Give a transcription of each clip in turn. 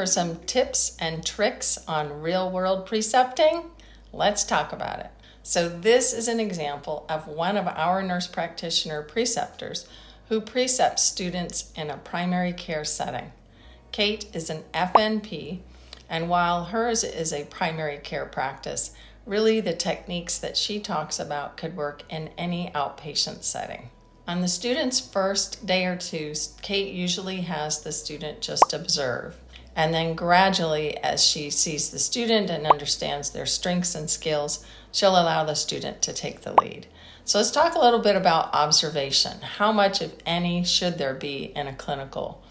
for some tips and tricks on real-world precepting? Let's talk about it. So this is an example of one of our nurse practitioner preceptors who precepts students in a primary care setting. Kate is an FNP, and while hers is a primary care practice, really the techniques that she talks about could work in any outpatient setting. On the student's first day or two, Kate usually has the student just observe. And then gradually, as she sees the student and understands their strengths and skills, she'll allow the student to take the lead. So let's talk a little bit about observation. How much, if any, should there be in a clinical?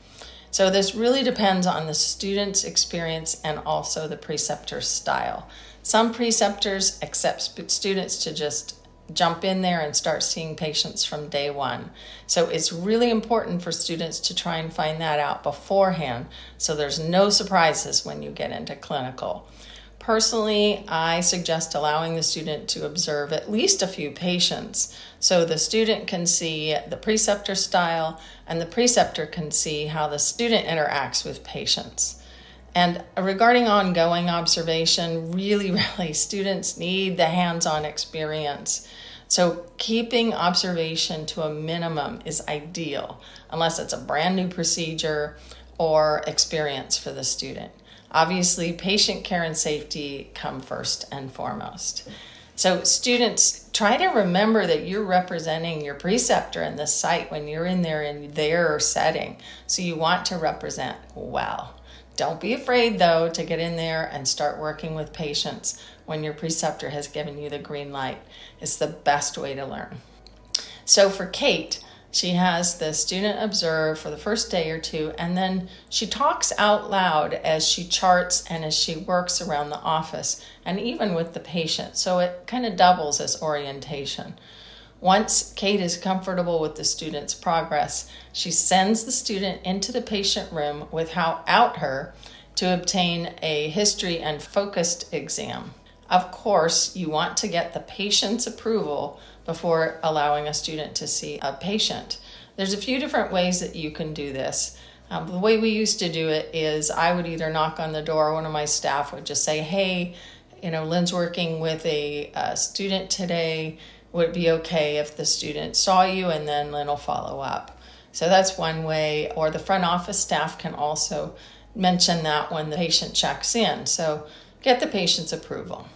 So this really depends on the student's experience and also the preceptor's style. Some preceptors accept students to just jump in there and start seeing patients from day one. So it's really important for students to try and find that out beforehand so there's no surprises when you get into clinical. Personally, I suggest allowing the student to observe at least a few patients so the student can see the preceptor style and the preceptor can see how the student interacts with patients. And regarding ongoing observation, really, students need the hands-on experience. So keeping observation to a minimum is ideal, unless it's a brand new procedure or experience for the student. Obviously, patient care and safety come first and foremost. So students, try to remember that you're representing your preceptor in the site when you're in their setting. So you want to represent well. Don't be afraid, though, to get in there and start working with patients when your preceptor has given you the green light. It's the best way to learn. So for Kate, she has the student observe for the first day or two, and then she talks out loud as she charts and as she works around the office and even with the patient. So it kind of doubles as orientation. Once Kate is comfortable with the student's progress, she sends the student into the patient room without her to obtain a history and focused exam. Of course, you want to get the patient's approval before allowing a student to see a patient. There's a few different ways that you can do this. The way we used to do it is I would either knock on the door, one of my staff would just say, hey, Lynn's working with a student today. Would it be okay if the student saw you, and then Lynn will follow up? So that's one way. Or the front office staff can also mention that when the patient checks in. So get the patient's approval.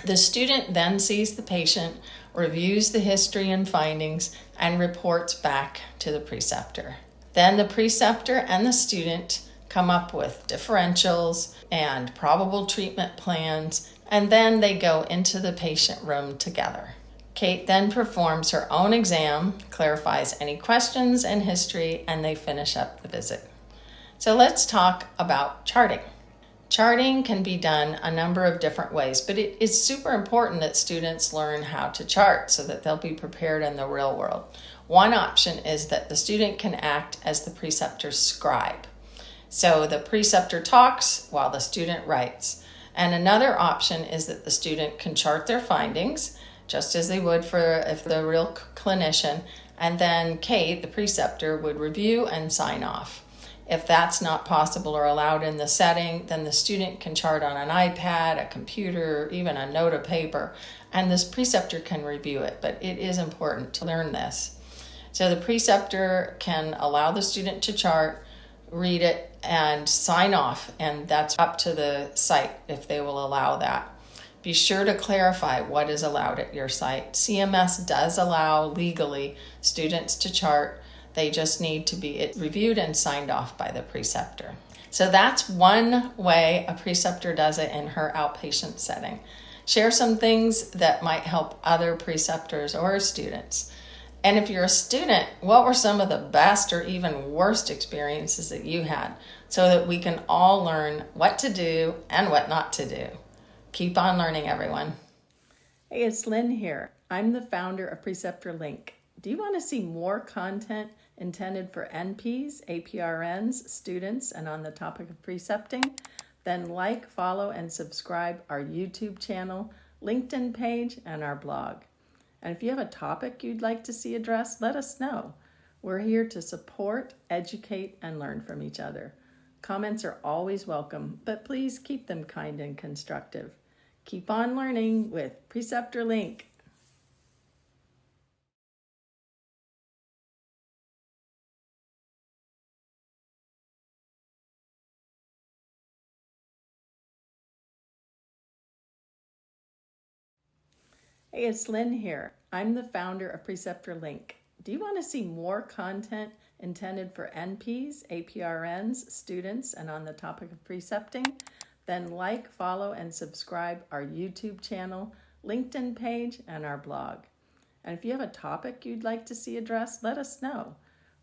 The student then sees the patient, reviews the history and findings, and reports back to the preceptor. Then the preceptor and the student come up with differentials and probable treatment plans, and then they go into the patient room together. Kate then performs her own exam, clarifies any questions and history, and they finish up the visit. So let's talk about charting. Charting can be done a number of different ways, but it is super important that students learn how to chart so that they'll be prepared in the real world. One option is that the student can act as the preceptor's scribe. So the preceptor talks while the student writes. And another option is that the student can chart their findings, just as they would if they're a real clinician, and then Kate, the preceptor, would review and sign off. If that's not possible or allowed in the setting, then the student can chart on an iPad, a computer, even a note of paper, and this preceptor can review it, but it is important to learn this. So the preceptor can allow the student to chart, read it, and sign off, and that's up to the site if they will allow that. Be sure to clarify what is allowed at your site. CMS does allow legally students to chart. They just need to be reviewed and signed off by the preceptor. So that's one way a preceptor does it in her outpatient setting. Share some things that might help other preceptors or students. And if you're a student, what were some of the best or even worst experiences that you had so that we can all learn what to do and what not to do? Keep on learning, everyone. Hey, it's Lynn here. I'm the founder of PreceptorLink. Do you want to see more content intended for NPs, APRNs, students, and on the topic of precepting? Then like, follow, and subscribe our YouTube channel, LinkedIn page, and our blog. And if you have a topic you'd like to see addressed, let us know. We're here to support, educate, and learn from each other. Comments are always welcome, but please keep them kind and constructive. Keep on learning with PreceptorLink. Hey, it's Lynn here. I'm the founder of PreceptorLink. Do you want to see more content intended for NPs, APRNs, students, and on the topic of precepting? Then like, follow, and subscribe our YouTube channel, LinkedIn page, and our blog. And if you have a topic you'd like to see addressed, let us know.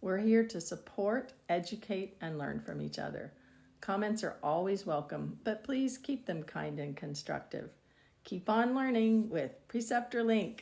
We're here to support, educate, and learn from each other. Comments are always welcome, but please keep them kind and constructive. Keep on learning with PreceptorLink.